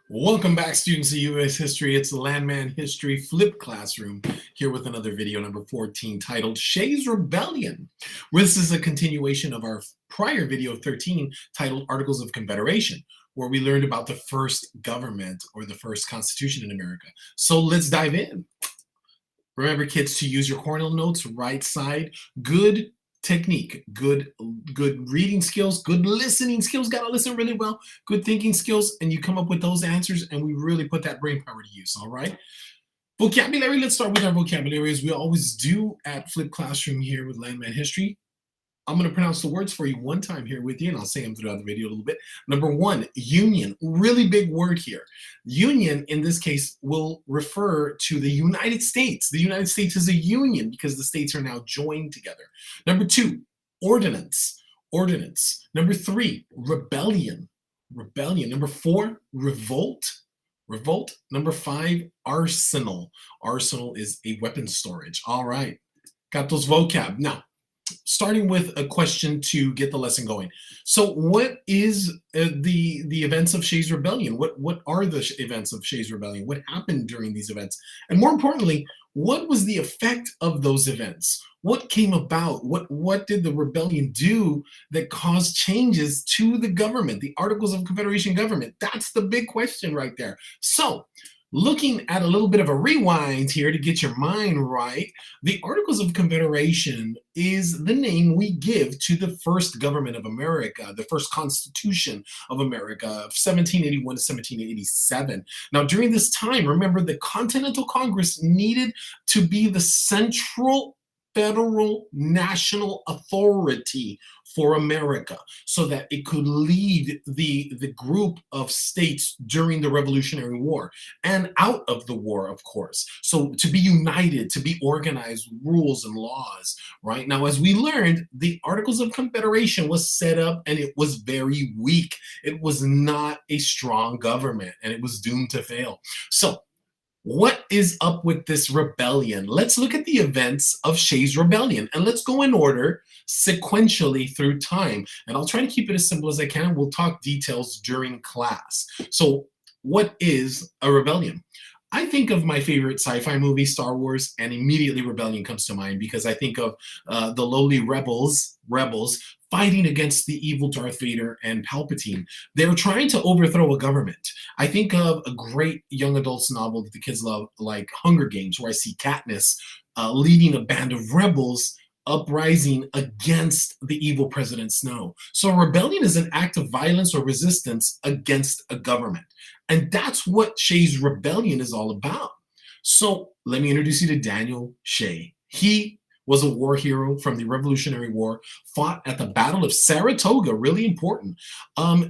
Welcome back, students of U.S. History. It's the Landman History Flip Classroom here with another video, number 14, titled Shay's Rebellion. This is a continuation of our prior video, 13, titled Articles of Confederation, where we learned about the first government or the first constitution in America. So let's dive in. Remember, kids, to use your cornell notes, right side, good technique, good reading skills, good listening skills, gotta listen really well, good thinking skills, and you come up with those answers, and we really put that brain power to use, all right? Vocabulary, let's start with our vocabulary, as we always do at Flip Classroom here with Landman History. I'm going to pronounce the words for you one time here with you, and I'll say them throughout the video a little bit. Number one, union, really big word here. Union, in this case, will refer to the United States. The United States is a union because the states are now joined together. Number two, ordinance, ordinance. Number three, rebellion, rebellion. Number four, revolt, revolt. Number five, arsenal. Arsenal is a weapon storage. All right, got those vocab. Now, starting with a question to get the lesson going. So what is the events of Shay's Rebellion? What are the events of Shay's Rebellion? What happened during these events? And more importantly, what was the effect of those events? What came about? What did the rebellion do that caused changes to the government, the Articles of Confederation government? That's the big question right there. So, looking at a little bit of a rewind here to get your mind right, the Articles of Confederation is the name we give to the first government of America, the first Constitution of America of 1781 to 1787. Now, during this time, remember, the Continental Congress needed to be the central federal national authority for America so that it could lead the group of states during the Revolutionary War and out of the war, of course. So to be united, to be organized, rules and laws, right? Now, as we learned, the Articles of Confederation was set up and it was very weak. It was not a strong government and it was doomed to fail. So what is up with this rebellion? Let's look at the events of Shay's Rebellion, and let's go in order sequentially through time. And I'll try to keep it as simple as I can. We'll talk details during class. So what is a rebellion? I think of my favorite sci-fi movie, Star Wars, and immediately rebellion comes to mind because I think of the lowly rebels fighting against the evil Darth Vader and Palpatine. They're trying to overthrow a government. I think of a great young adults novel that the kids love, like Hunger Games, where I see Katniss leading a band of rebels uprising against the evil President Snow. So a rebellion is an act of violence or resistance against a government. And that's what Shay's Rebellion is all about. So let me introduce you to Daniel Shay. He was a war hero from the Revolutionary War, fought at the Battle of Saratoga, really important.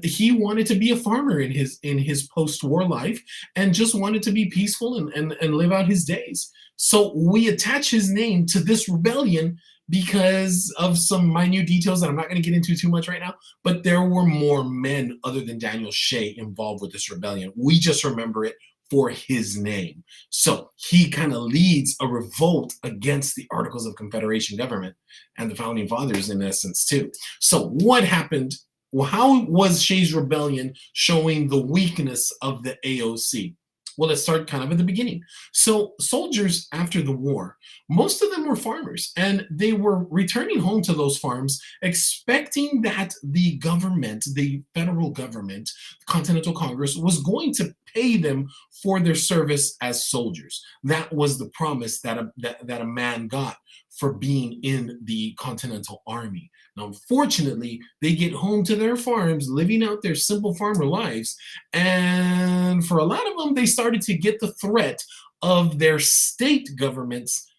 He wanted to be a farmer in his post-war life and just wanted to be peaceful and live out his days. So we attach his name to this rebellion because of some minute details that I'm not going to get into too much right now, but there were more men other than Daniel Shay involved with this rebellion. We just remember it for his name. So he kind of leads a revolt against the Articles of Confederation government and the Founding Fathers in essence too. So what happened? Well, how was Shay's Rebellion showing the weakness of the AOC? Well, let's start kind of at the beginning. So soldiers after the war, most of them were farmers, and they were returning home to those farms expecting that the government, the federal government, the Continental Congress, was going to pay them for their service as soldiers. That was the promise that a man got for being in the Continental Army. Now, unfortunately, they get home to their farms, living out their simple farmer lives, and for a lot of them, they started to get the threat of their state governments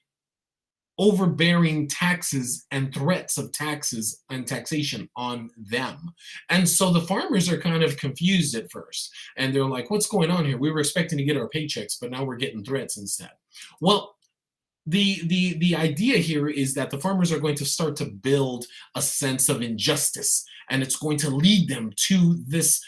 overbearing taxes and threats of taxes and taxation on them. And so the farmers are kind of confused at first, and they're like, what's going on here? We were expecting to get our paychecks, but now we're getting threats instead. Well, the idea here is that the farmers are going to start to build a sense of injustice, and it's going to lead them to this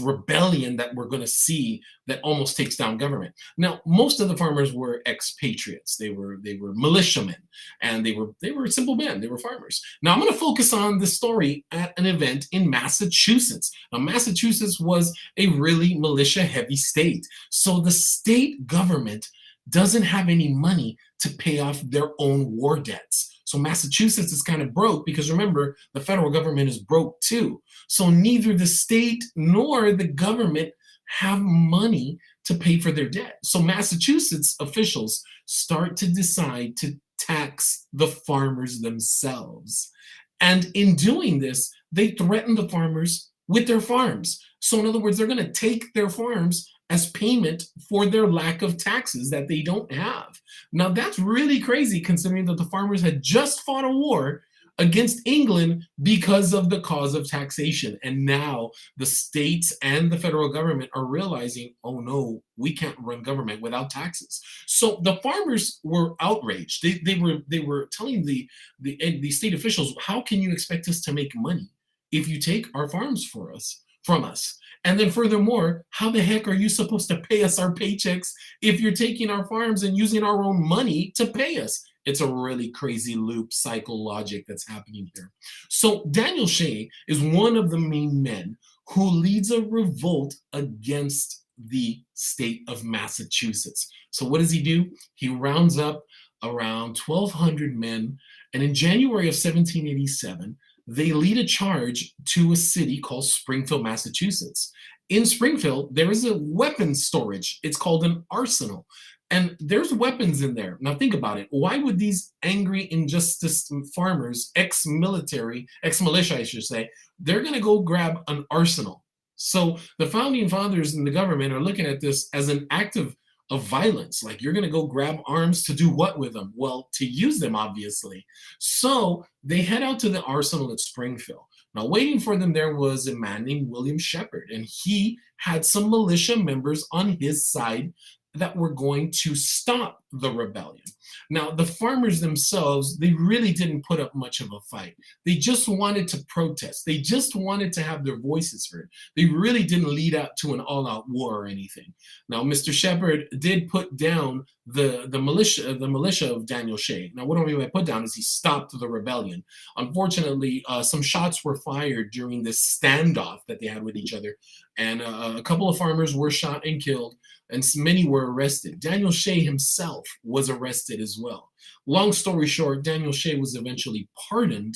rebellion that we're going to see that almost takes down government. Now, most of the farmers were expatriates. They were militiamen, and they were simple men. They were farmers. Now, I'm going to focus on the story at an event in Massachusetts. Now, Massachusetts was a really militia-heavy state, so the state government doesn't have any money to pay off their own war debts. So Massachusetts is kind of broke because remember, the federal government is broke too. So neither the state nor the government have money to pay for their debt. So Massachusetts officials start to decide to tax the farmers themselves. And in doing this, they threaten the farmers with their farms. So in other words, they're going to take their farms as payment for their lack of taxes that they don't have. Now that's really crazy considering that the farmers had just fought a war against England because of the cause of taxation. And now the states and the federal government are realizing, oh no, we can't run government without taxes. So the farmers were outraged. They were telling the state officials, how can you expect us to make money if you take our farms from us? And then furthermore, how the heck are you supposed to pay us our paychecks if you're taking our farms and using our own money to pay us? It's a really crazy loop cycle logic that's happening here. So Daniel Shay is one of the main men who leads a revolt against the state of Massachusetts. So what does he do? He rounds up around 1,200 men, and in January of 1787, they lead a charge to a city called Springfield, Massachusetts. In Springfield, there is a weapons storage. It's called an arsenal. And there's weapons in there. Now think about it. Why would these angry injustice farmers, ex-military, ex-militia, I should say, they're going to go grab an arsenal? So the founding fathers and the government are looking at this as an act of violence. Like, you're going to go grab arms to do what with them? Well, to use them, obviously. So they head out to the arsenal at Springfield. Now, waiting for them there was a man named William Shepherd, and he had some militia members on his side that were going to stop the rebellion. Now, the farmers themselves, they really didn't put up much of a fight. They just wanted to protest. They just wanted to have their voices heard. They really didn't lead out to an all-out war or anything. Now, Mr. Shepherd did put down the militia of Daniel Shay. Now, what I mean by put down is he stopped the rebellion. Unfortunately, some shots were fired during this standoff that they had with each other, and a couple of farmers were shot and killed, and many were arrested. Daniel Shay himself was arrested as well. Long story short, Daniel Shay was eventually pardoned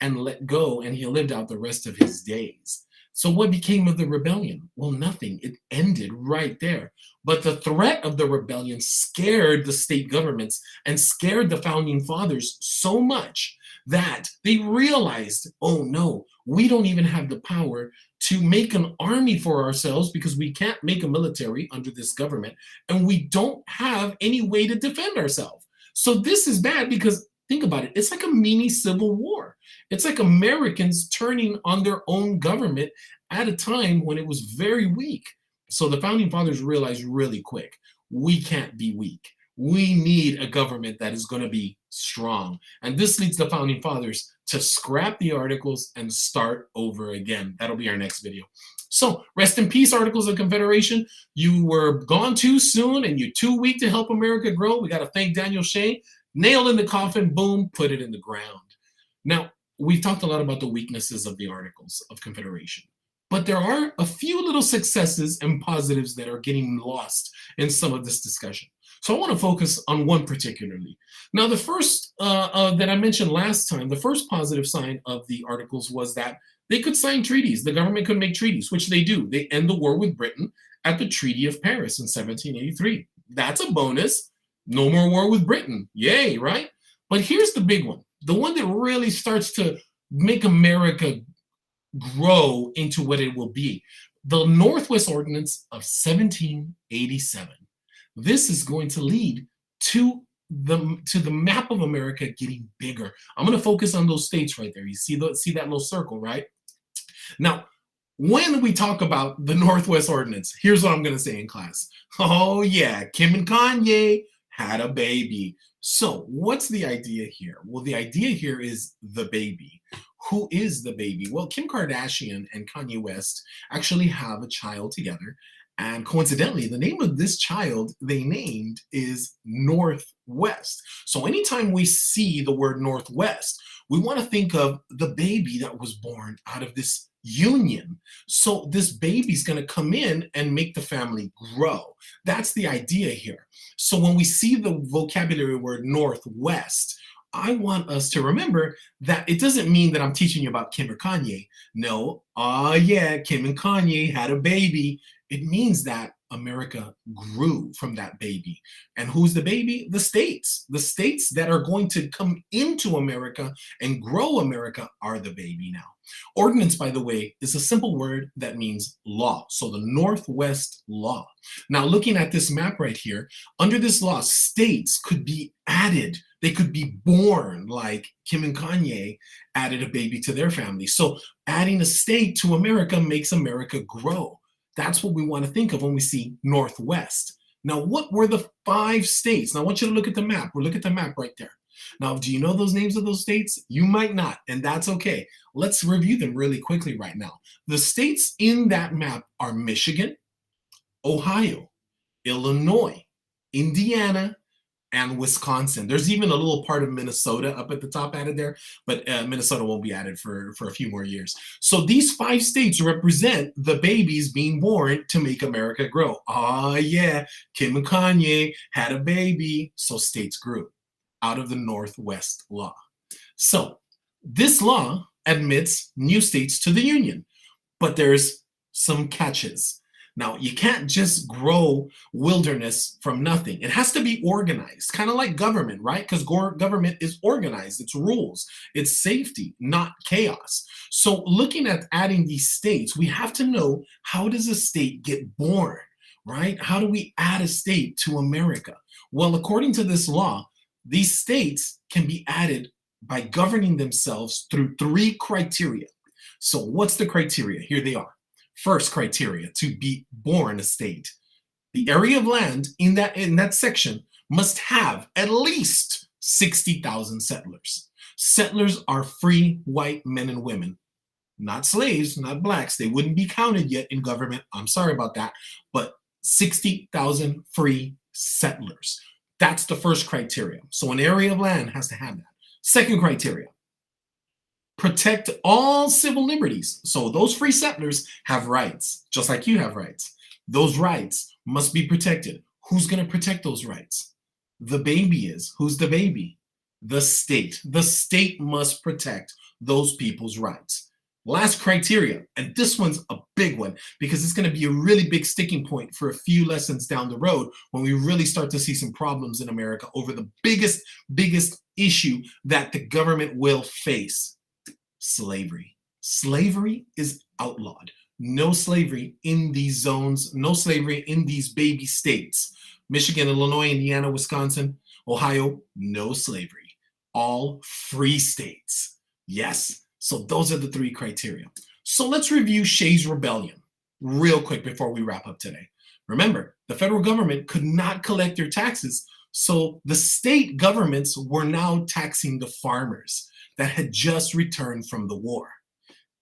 and let go, and he lived out the rest of his days. So what became of the rebellion? Well, nothing. It ended right there. But the threat of the rebellion scared the state governments and scared the founding fathers so much that they realized, oh no, we don't even have the power to make an army for ourselves because we can't make a military under this government, and we don't have any way to defend ourselves. So this is bad because, think about it, it's like a mini civil war. It's like Americans turning on their own government at a time when it was very weak. So the founding fathers realized really quick, we can't be weak. We need a government that is going to be strong. And this leads the founding fathers to scrap the Articles and start over again. That'll be our next video. So rest in peace, Articles of Confederation. You were gone too soon and you're too weak to help America grow. We got to thank Daniel Shay. Nail in the coffin, boom, put it in the ground. Now, we've talked a lot about the weaknesses of the Articles of Confederation, but there are a few little successes and positives that are getting lost in some of this discussion. So I want to focus on one particularly. Now, the first that I mentioned last time, the first positive sign of the Articles was that they could sign treaties. The government could make treaties, which they do. They end the war with Britain at the Treaty of Paris in 1783. That's a bonus. No more war with Britain. Yay, right? But here's the big one. The one that really starts to make America grow into what it will be. The Northwest Ordinance of 1787. This is going to lead to the map of America getting bigger. I'm going to focus on those states right there. You see that little circle, right? Now, when we talk about the Northwest Ordinance, here's what I'm going to say in class. Oh yeah, Kim and Kanye had a baby. So what's the idea here? Well, the idea here is the baby. Who is the baby? Well, Kim Kardashian and Kanye West actually have a child together. And coincidentally, the name of this child they named is Northwest. So anytime we see the word Northwest, we want to think of the baby that was born out of this union. So this baby's going to come in and make the family grow. That's the idea here. So when we see the vocabulary word Northwest, I want us to remember that it doesn't mean that I'm teaching you about Kim or Kanye. No, yeah, Kim and Kanye had a baby. It means that America grew from that baby. And who's the baby? The states. The states that are going to come into America and grow America are the baby now. Ordinance, by the way, is a simple word that means law. So the Northwest law. Now, looking at this map right here, under this law, states could be added. They could be born like Kim and Kanye added a baby to their family. So adding a state to America makes America grow. That's what we want to think of when we see Northwest. Now, what were the 5 states? Now, I want you to look at the map. We'll look at the map right there. Now, do you know those names of those states? You might not, and that's okay. Let's review them really quickly right now. The states in that map are Michigan, Ohio, Illinois, Indiana, and Wisconsin. There's even a little part of Minnesota up at the top added there, but Minnesota won't be added for a few more years. So these 5 states represent the babies being born to make America grow. Ah, yeah, Kim and Kanye had a baby, so states grew out of the Northwest law. So this law admits new states to the Union, but there's some catches. Now, you can't just grow wilderness from nothing. It has to be organized, kind of like government, right? Because government is organized, it's rules, it's safety, not chaos. So looking at adding these states, we have to know, how does a state get born, right? How do we add a state to America? Well, according to this law, these states can be added by governing themselves through 3 criteria. So what's the criteria? Here they are. First criteria to be born a state. The area of land in that section must have at least 60,000 settlers. Settlers are free white men and women, not slaves, not blacks. They wouldn't be counted yet in government. I'm sorry about that. But 60,000 free settlers. That's the first criteria. So an area of land has to have that. Second criteria, protect all civil liberties. So those free settlers have rights, just like you have rights. Those rights must be protected. Who's going to protect those rights? The baby is. Who's the baby? The state. The state must protect those people's rights. Last criteria, and this one's a big one because it's going to be a really big sticking point for a few lessons down the road when we really start to see some problems in America over the biggest issue that the government will face: slavery. Slavery is outlawed. No slavery in these zones, no slavery in these baby states. Michigan, Illinois, Indiana, Wisconsin, Ohio, no slavery. All free states. Yes. So those are the 3 criteria. So let's review Shay's rebellion real quick before we wrap up today. Remember, the federal government could not collect their taxes, so the state governments were now taxing the farmers that had just returned from the war.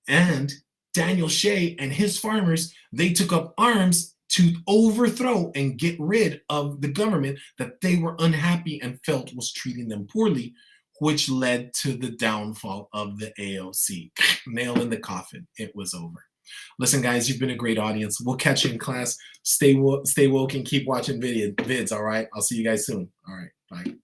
And Daniel Shay and his farmers, they took up arms to overthrow and get rid of the government that they were unhappy and felt was treating them poorly, which led to the downfall of the AOC. Nail in the coffin. It was over. Listen, guys, you've been a great audience. We'll catch you in class. Stay woke and keep watching vids, all right? I'll see you guys soon. All right, bye.